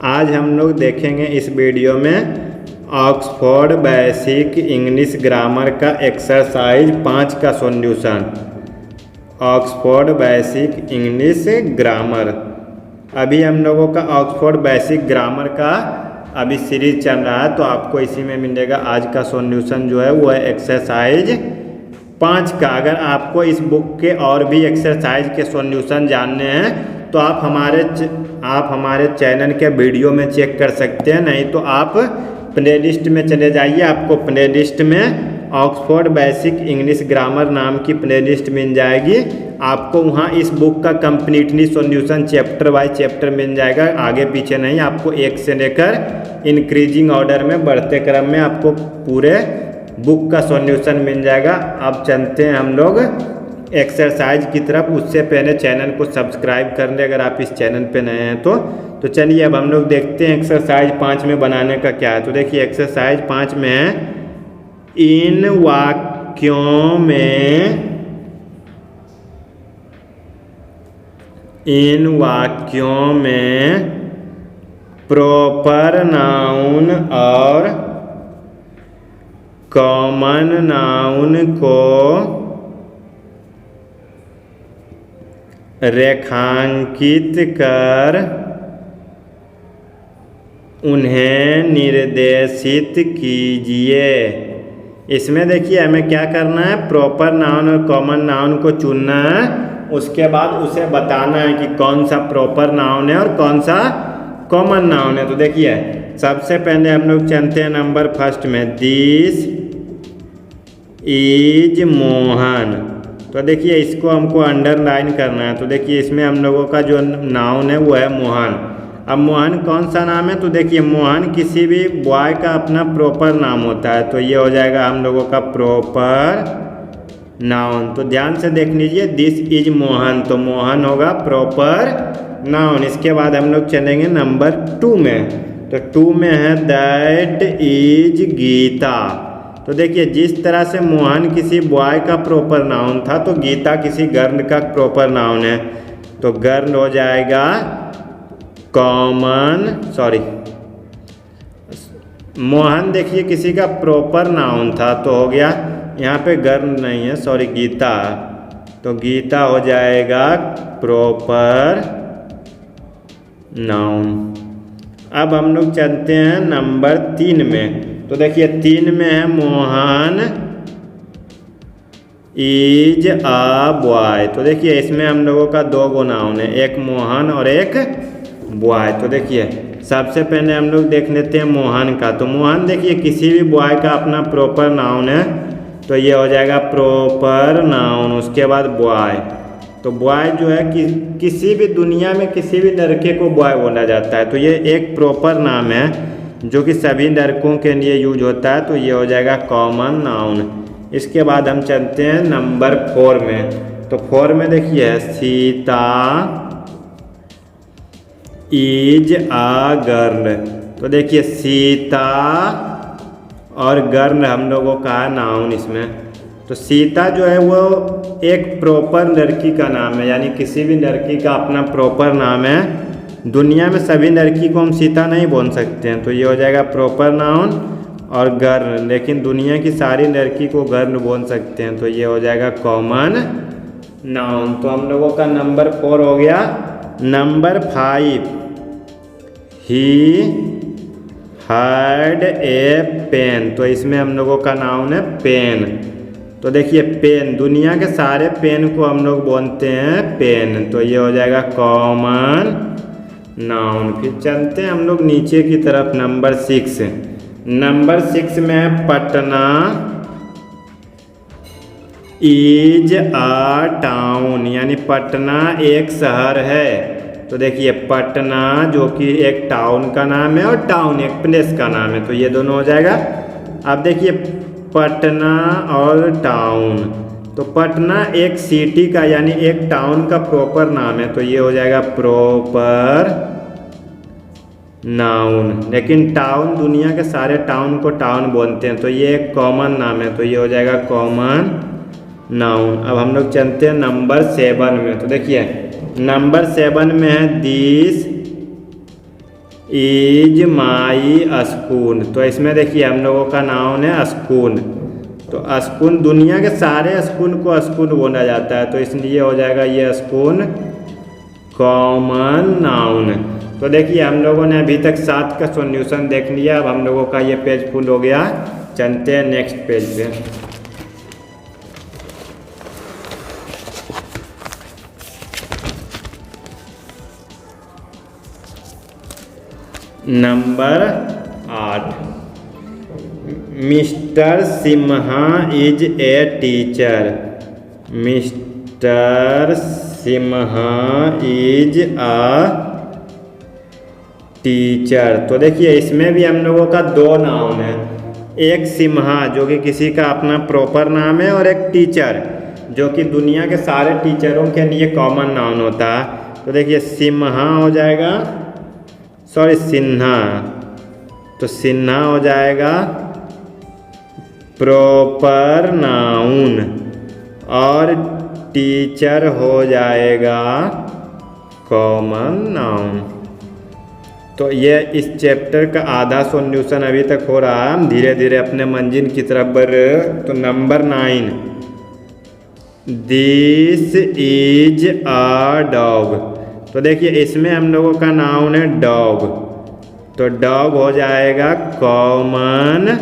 आज हम लोग देखेंगे इस वीडियो में ऑक्सफोर्ड बेसिक इंग्लिश ग्रामर का एक्सरसाइज 5 का solution. Oxford basic English grammar, अभी हम लोगों का ऑक्सफोर्ड बेसिक ग्रामर का अभी सीरीज चल रहा है, तो आपको इसी में मिलेगा आज का सॉल्यूशन जो है वो है एक्सरसाइज 5 का। अगर आपको इस बुक के और भी एक्सरसाइज के सॉल्यूशन जानने हैं तो आप हमारे चैनल के वीडियो में चेक कर सकते हैं, नहीं तो आप प्लेलिस्ट में चले जाइए। आपको प्लेलिस्ट में ऑक्सफोर्ड बेसिक इंग्लिश ग्रामर नाम की प्लेलिस्ट मिल जाएगी। आपको वहाँ इस बुक का completely solution chapter by chapter मिल जाएगा, आगे पीछे नहीं। आपको 1 से लेकर इंक्रीजिंग ऑर्डर में बढ़ते क्रम में आपको पूरे बुक का सॉल्यूशन मिल जाएगा। अब चलते हैं हम लोग एक्सरसाइज की तरफ। उससे पहले चैनल को सब्सक्राइब कर लें अगर आप इस चैनल पे नए हैं तो चलिए अब हम लोग देखते हैं एक्सरसाइज 5 में बनाने का क्या है। तो देखिए एक्सरसाइज 5 में है, इन वाक्यों में प्रॉपर नाउन और कॉमन नाउन को रेखांकित कर उन्हें निर्देशित कीजिए। इसमें देखिए हमें क्या करना है, प्रॉपर नाउन और कॉमन नाउन को चुनना है, उसके बाद उसे बताना है कि कौन सा प्रॉपर नाउन है और कौन सा कॉमन नाउन है। तो देखिए सबसे पहले हम लोग चलते हैं नंबर फर्स्ट में, दिस इज मोहन। तो देखिए इसको हमको अंडरलाइन करना है। तो देखिए इसमें हम लोगों का जो नाउन है वो है मोहन। अब मोहन कौन सा नाम है, तो देखिए मोहन किसी भी बॉय का अपना प्रॉपर नाम होता है, तो ये हो जाएगा हम लोगों का प्रॉपर नाउन। तो ध्यान से देख लीजिए, दिस इज मोहन, तो मोहन होगा प्रॉपर नाउन। इसके बाद हम लोग चलेंगे नंबर 2 में। तो 2 में है दैट इज गीता। तो देखिए जिस तरह से मोहन किसी बॉय का प्रॉपर नाउन था, तो गीता किसी गर्ल का प्रॉपर नाउन है, तो गर्ल हो जाएगा मोहन देखिए किसी का प्रॉपर नाउन था, तो हो गया यहाँ पे गर्ल नहीं है, गीता, तो गीता हो जाएगा प्रॉपर नाउन। अब हम लोग चलते हैं नंबर 3 में। तो देखिए 3 में है मोहन इज अ बॉय। तो देखिए इसमें हम लोगों का 2 गो नाउन है, एक मोहन और एक बॉय। तो देखिए सबसे पहले हम लोग देख लेते हैं मोहन का। तो मोहन देखिए किसी भी बॉय का अपना प्रॉपर नाउन है, तो ये हो जाएगा प्रॉपर नाउन। उसके बाद बॉय, तो बॉय जो है कि किसी भी दुनिया में किसी भी लड़के को बॉय बोला जाता है, तो ये एक प्रॉपर नाम है जो कि सभी लड़कों के लिए यूज होता है, तो ये हो जाएगा कॉमन नाउन। इसके बाद हम चलते हैं नंबर 4 में। तो 4 में देखिए सीता इज अ गर्ल। तो देखिए सीता और गर्ल हम लोगों का नाउन इसमें। तो सीता जो है वो एक प्रॉपर लड़की का नाम है, यानी किसी भी लड़की का अपना प्रॉपर नाम है। दुनिया में सभी लड़की को हम सीता नहीं बोल सकते हैं, तो ये हो जाएगा प्रॉपर नाउन। और गर्ल, लेकिन दुनिया की सारी लड़की को गर्ल बोल सकते हैं, तो ये हो जाएगा कॉमन नाउन। तो हम लोगों का नंबर 4 हो गया। Number 5, he had a pain. तो इसमें हम लोगों का नाउन है पेन। तो देखिए पेन, दुनिया के सारे पेन को हम लोग बोलते हैं पेन, तो ये हो जाएगा कॉमन नाउन। फिर चलते हैं हम लोग नीचे की तरफ, नंबर 6। नंबर 6 में है पटना इज अ टाउन, यानी पटना एक शहर है। तो देखिए पटना जो कि एक टाउन का नाम है और टाउन एक प्लेस का नाम है, तो ये दोनों हो जाएगा। अब देखिए पटना और टाउन, तो पटना एक सिटी का यानी एक टाउन का प्रॉपर नाम है, तो ये हो जाएगा प्रॉपर नाउन। लेकिन टाउन, दुनिया के सारे टाउन को टाउन बोलते हैं, तो ये एक कॉमन नाम है, तो ये हो जाएगा कॉमन नाउन। अब हम लोग चलते हैं नंबर 7 में। तो देखिए नंबर 7 में है दिस इज माई स्कूल। तो इसमें देखिए हम लोगों का नाउन है स्कूल। तो स्कूल दुनिया के सारे स्कूल को स्कूल बोला जाता है, तो इसलिए हो जाएगा ये स्कूल कॉमन नाउन। तो देखिए हम लोगों ने अभी तक 7 का सॉल्यूशन देख लिया। अब हम लोगों का ये पेज फुल हो गया। चलते हैं नेक्स्ट पेज पे। Number 8, mister Simha is a teacher. Mister Simha is a teacher. तो देखिए इसमें भी हम लोगों का 2 नाउन है, एक सिम्हा जो कि किसी का अपना प्रॉपर नाम है, और एक टीचर जो कि दुनिया के सारे टीचरों के लिए कॉमन नाउन होता है। तो देखिए सिम्हा हो जाएगा, सॉरी सिन्हा, तो सिन्हा हो जाएगा प्रॉपर नाउन और टीचर हो जाएगा कॉमन नाउन। तो ये इस चैप्टर का आधा सॉल्यूशन अभी तक हो रहा है। हम धीरे धीरे अपने मंजिल की तरफ बढ़ रहे हैं। तो number 9, this is a dog. तो देखिए इसमें हम लोगों का नाउन है डॉग, तो डॉग हो जाएगा कॉमन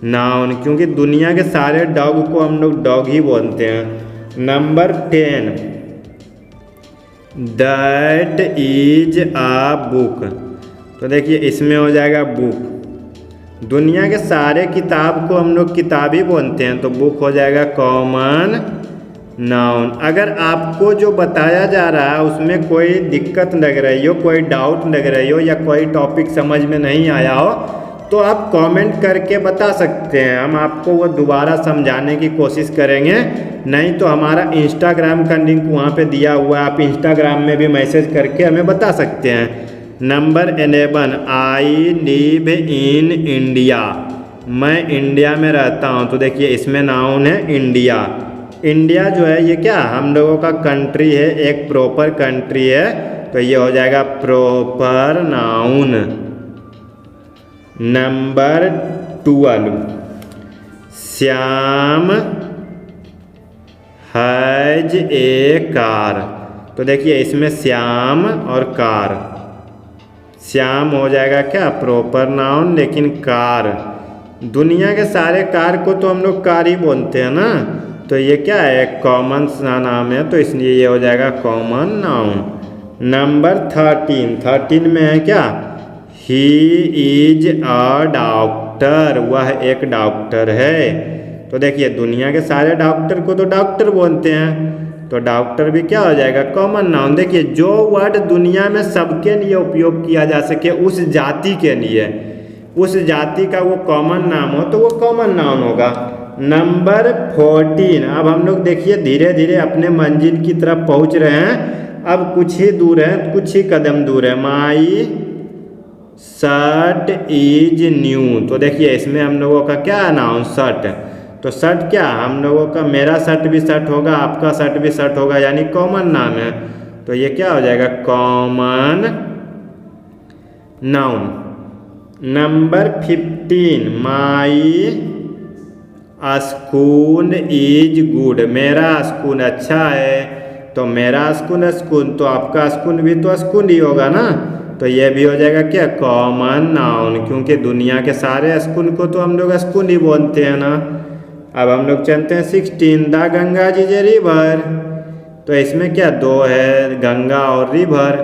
नाउन, क्योंकि दुनिया के सारे डॉग को हम लोग डॉग ही बोलते हैं। Number 10, that is a book. तो देखिए इसमें हो जाएगा बुक। दुनिया के सारे किताब को हम लोग किताब ही बोलते हैं, तो बुक हो जाएगा कॉमन नाउन। अगर आपको जो बताया जा रहा है उसमें कोई दिक्कत लग रही हो, कोई डाउट लग रही हो, या कोई टॉपिक समझ में नहीं आया हो, तो आप कमेंट करके बता सकते हैं। हम आपको वो दोबारा समझाने की कोशिश करेंगे। नहीं तो हमारा इंस्टाग्राम का लिंक वहाँ पे दिया हुआ है, आप इंस्टाग्राम में भी मैसेज करके हमें बता सकते हैं। Number 11, I live in India. मैं इंडिया में रहता हूँ। तो देखिए इसमें नाउन है इंडिया। इंडिया जो है ये क्या हम लोगों का कंट्री है, एक प्रॉपर कंट्री है, तो ये हो जाएगा proper noun. Number 12, Shyam has a car. तो देखिए इसमें श्याम और कार, श्याम हो जाएगा क्या प्रॉपर नाउन, लेकिन कार दुनिया के सारे कार को तो हम लोग कार ही बोलते हैं ना, तो ये क्या है कॉमन सा नाम है, तो इसलिए ये हो जाएगा कॉमन नाउन। नंबर 13 में है क्या, ही इज अ डॉक्टर, वह एक डॉक्टर है। तो देखिए दुनिया के सारे डॉक्टर को तो डॉक्टर बोलते हैं, तो डॉक्टर भी क्या हो जाएगा कॉमन नाउन। देखिए जो वर्ड दुनिया में सबके लिए उपयोग किया जा सके, उस जाति के लिए, उस जाति का वो कॉमन नाम हो, तो वो कॉमन नाउन होगा। नंबर 14, अब हम लोग देखिए धीरे धीरे अपने मंजिल की तरफ पहुंच रहे हैं। अब कुछ ही दूर है, कुछ ही कदम दूर है। My shirt is new. तो देखिए इसमें हम लोगों का क्या नाउन शर्ट, तो शर्ट क्या हम लोगों का, मेरा शर्ट भी शर्ट होगा, आपका शर्ट भी शर्ट होगा, यानी कॉमन नाम है, तो ये क्या हो जाएगा common noun. Number 15, my school is good. मेरा स्कूल अच्छा है, तो मेरा स्कूल स्कूल, तो आपका स्कूल भी तो स्कूल ही होगा ना, तो ये भी हो जाएगा क्या कॉमन नाउन, क्योंकि दुनिया के सारे स्कूल को तो हम लोग स्कूल ही बोलते हैं ना। अब हम लोग चलते हैं 16, द गंगा जी जे रिवर। तो इसमें क्या दो है, गंगा और रिवर।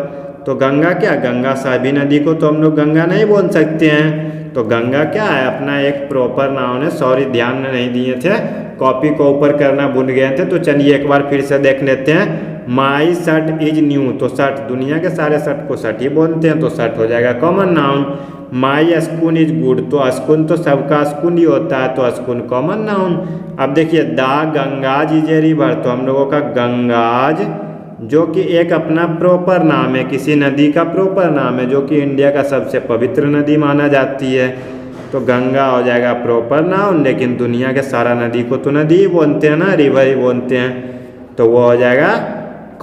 तो गंगा क्या, गंगा सभी नदी को तो हम लोग गंगा नहीं बोल सकते हैं, तो गंगा क्या है अपना एक प्रॉपर नाउन है। सॉरी ध्यान में नहीं दिए थे, कॉपी को ऊपर करना भूल गए थे, तो चलिए एक बार फिर से देख लेते हैं। माई शर्ट इज न्यू, तो शर्ट दुनिया के सारे शर्ट को शर्ट ही बोलते हैं, तो शर्ट हो जाएगा common noun. My school is good, तो स्कूल तो सबका स्कूल ही होता है, तो स्कूल कॉमन नाउन। अब देखिए द गंगाज इज ए रिवर, तो हम लोगों का गंगाज जो कि एक अपना प्रॉपर नाम है, किसी नदी का प्रॉपर नाम है, जो कि इंडिया का सबसे पवित्र नदी माना जाती है, तो गंगा हो जाएगा प्रॉपर नाउन। लेकिन दुनिया के सारा नदी को तो नदी ही बोलते हैं ना, रिवर ही बोलते हैं, तो वो हो जाएगा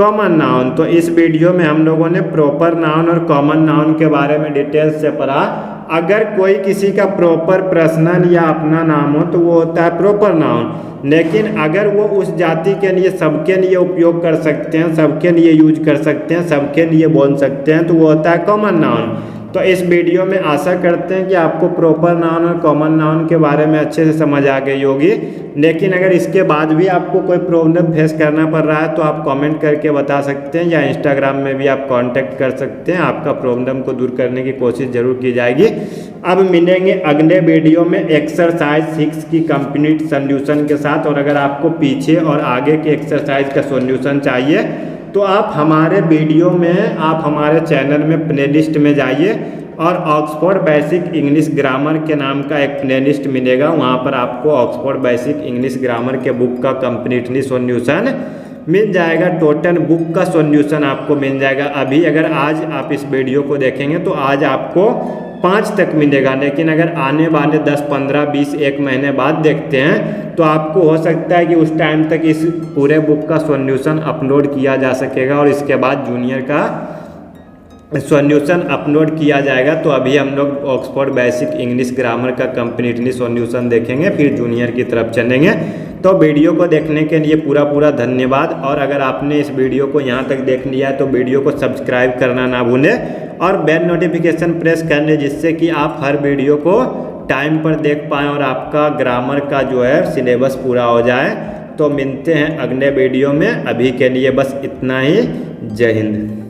कॉमन नाउन। तो इस वीडियो में हम लोगों ने प्रॉपर नाउन और कॉमन नाउन के बारे में डिटेल्स से पढ़ा। अगर कोई किसी का प्रॉपर पर्सनल या अपना नाम हो तो वो होता है प्रॉपर नाउन, लेकिन अगर वो उस जाति के लिए सबके लिए उपयोग कर सकते हैं, सबके लिए यूज कर सकते हैं, सबके लिए बोल सकते हैं, तो वो होता है कॉमन नाउन। तो इस वीडियो में आशा करते हैं कि आपको प्रॉपर नाउन और कॉमन नाउन के बारे में अच्छे से समझ आ गई होगी। लेकिन अगर इसके बाद भी आपको कोई प्रॉब्लम फेस करना पड़ रहा है तो आप कमेंट करके बता सकते हैं, या इंस्टाग्राम में भी आप कांटेक्ट कर सकते हैं। आपका प्रॉब्लम को दूर करने की कोशिश जरूर की जाएगी। अब मिलेंगे अगले वीडियो में एक्सरसाइज 6 की कंप्लीट सॉल्यूशन के साथ। और अगर आपको पीछे और आगे के एक्सरसाइज का सॉल्यूशन चाहिए तो आप हमारे वीडियो में, आप हमारे चैनल में प्लेलिस्ट में जाइए और ऑक्सफोर्ड बेसिक इंग्लिश ग्रामर के नाम का एक प्लेलिस्ट मिलेगा। वहाँ पर आपको ऑक्सफोर्ड बेसिक इंग्लिश ग्रामर के बुक का कंप्लीटली सॉल्यूशन मिल जाएगा। टोटल बुक का सॉल्यूशन आपको मिल जाएगा। अभी अगर आज आप इस वीडियो को देखेंगे तो आज आपको 5 तक मिलेगा, लेकिन अगर आने वाले 10, 15, 20, 1 महीने बाद देखते हैं तो आपको हो सकता है कि उस टाइम तक इस पूरे बुक का सॉल्यूशन अपलोड किया जा सकेगा और इसके बाद जूनियर का सॉल्यूशन अपलोड किया जाएगा। तो अभी हम लोग ऑक्सफोर्ड बेसिक इंग्लिश ग्रामर का कंप्लीटली सॉल्यूशन देखेंगे, फिर जूनियर की तरफ चलेंगे। तो वीडियो को देखने के लिए पूरा धन्यवाद। और अगर आपने इस वीडियो को यहाँ तक देख लिया है तो वीडियो को सब्सक्राइब करना ना भूलें और बेल नोटिफिकेशन प्रेस कर लें, जिससे कि आप हर वीडियो को टाइम पर देख पाएँ और आपका ग्रामर का जो है सिलेबस पूरा हो जाए। तो मिलते हैं अगले वीडियो में। अभी के लिए बस इतना ही। जय हिंद।